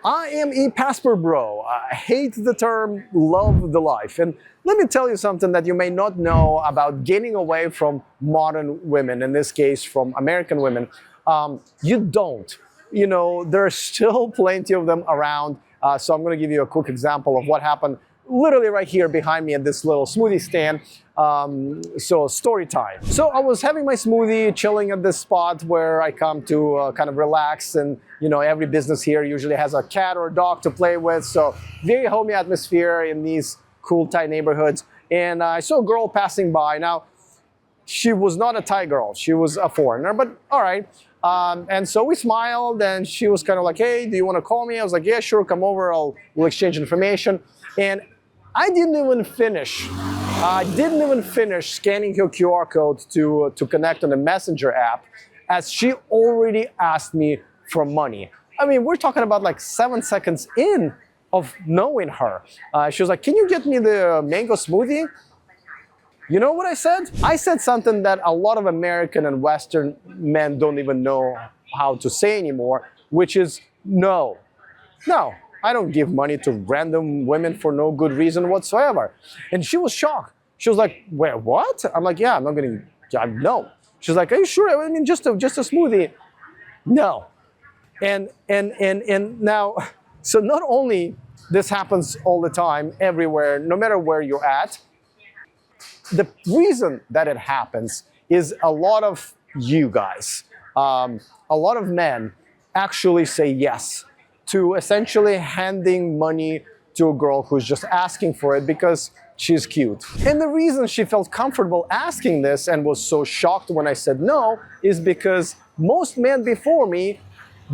I am a passport bro. I hate the term love the life. And let me tell you something that you may not know about getting away from modern women, in this case from American women. You don't. You know, there's still plenty of them around. So I'm going to give you a quick example of what happened literally right here behind me at this little smoothie stand. So story time. So I was having my smoothie, chilling at this spot where I come to kind of relax, and you know, every business here usually has a cat or a dog to play with. So very homey atmosphere in these cool Thai neighborhoods. And I saw a girl passing by. Now, she was not a Thai girl, she was a foreigner, but all right. And so we smiled, and she was kind of like, hey, do you want to call me? I was like, yeah, sure, come over, we'll exchange information. And I didn't even finish scanning her QR code to connect on the Messenger app, as she already asked me for money. I mean, we're talking about like 7 seconds in of knowing her. She was like, can you get me the mango smoothie? You know what I said? I said something that a lot of American and Western men don't even know how to say anymore, which is no. No, I don't give money to random women for no good reason whatsoever. And she was shocked. She was like, wait, what? I'm like, yeah, I'm not gonna, no. She's like, are you sure? I mean, just a smoothie. No. And now, so not only this happens all the time, everywhere, no matter where you're at, the reason that it happens is a lot of you guys, a lot of men actually say yes to essentially handing money to a girl who's just asking for it because she's cute. And the reason she felt comfortable asking this and was so shocked when I said no is because most men before me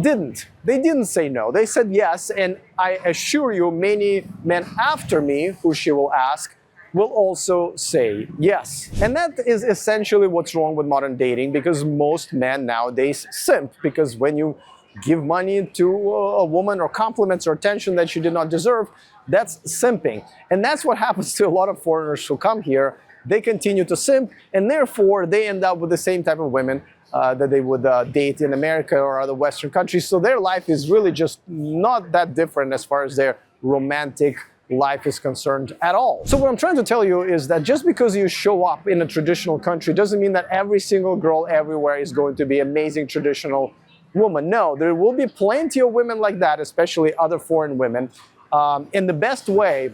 didn't. They didn't say no. They said yes, and I assure you many men after me who she will ask will also say yes. And that is essentially what's wrong with modern dating, because most men nowadays simp, because when you give money to a woman or compliments or attention that she did not deserve, that's simping. And that's what happens to a lot of foreigners who come here. They continue to simp, and therefore they end up with the same type of women that they would date in America or other Western countries. So their life is really just not that different as far as their romantic life is concerned at all. So what I'm trying to tell you is that just because you show up in a traditional country doesn't mean that every single girl everywhere is going to be amazing traditional woman. No, there will be plenty of women like that, especially other foreign women. And the best way,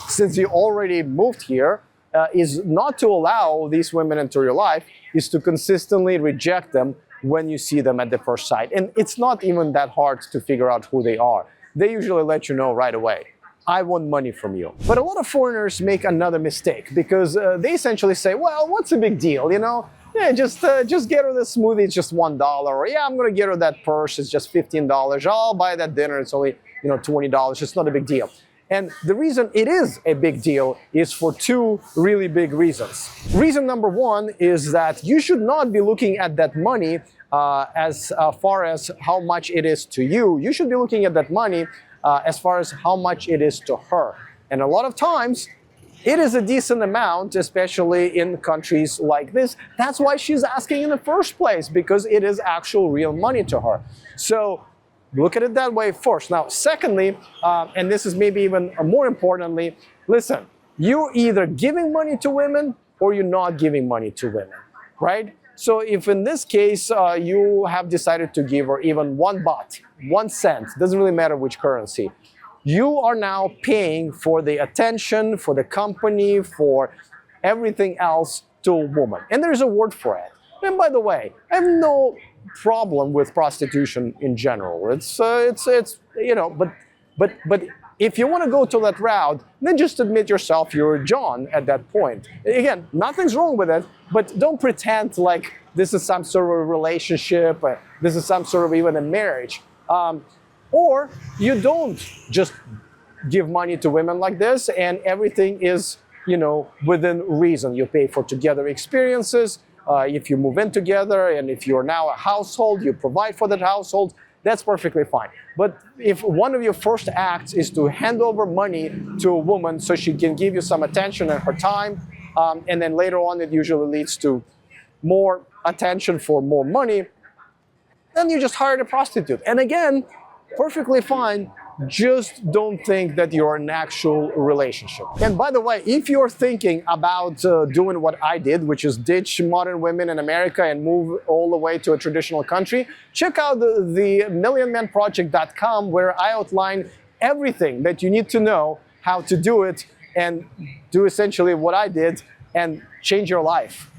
since you already moved here, is not to allow these women into your life, is to consistently reject them when you see them at the first sight. And it's not even that hard to figure out who they are. They usually let you know right away. I want money from you. But a lot of foreigners make another mistake, because they essentially say, well, what's the big deal, you know? Yeah, just get her the smoothie, it's just $1. Or yeah, I'm gonna get her that purse, it's just $15. I'll buy that dinner, it's only, you know, $20. It's not a big deal. And the reason it is a big deal is for two really big reasons. Reason number one is that you should not be looking at that money as far as how much it is to you. You should be looking at that money as far as how much it is to her. And a lot of times, it is a decent amount, especially in countries like this. That's why she's asking in the first place, because it is actual real money to her. So look at it that way first. Now, secondly, and this is maybe even more importantly, listen, you're either giving money to women or you're not giving money to women, right? So if in this case, you have decided to give her even $1, 1 cent, doesn't really matter which currency, you are now paying for the attention, for the company, for everything else to a woman. And there's a word for it. And by the way, I have no problem with prostitution in general. It's you know, but if you want to go to that route, then just admit yourself you're John at that point. Again, nothing's wrong with it, but don't pretend like this is some sort of a relationship, this is some sort of even a marriage. Or you don't just give money to women like this and everything is, you know, within reason. You pay for together experiences. If you move in together and if you're now a household, you provide for that household, that's perfectly fine. But if one of your first acts is to hand over money to a woman so she can give you some attention and her time, and then later on it usually leads to more attention for more money, then you just hired a prostitute. And again, perfectly fine, just don't think that you're in an actual relationship. And by the way, if you're thinking about doing what I did, which is ditch modern women in America and move all the way to a traditional country, check out the millionmanproject.com, where I outline everything that you need to know how to do it and do essentially what I did and change your life.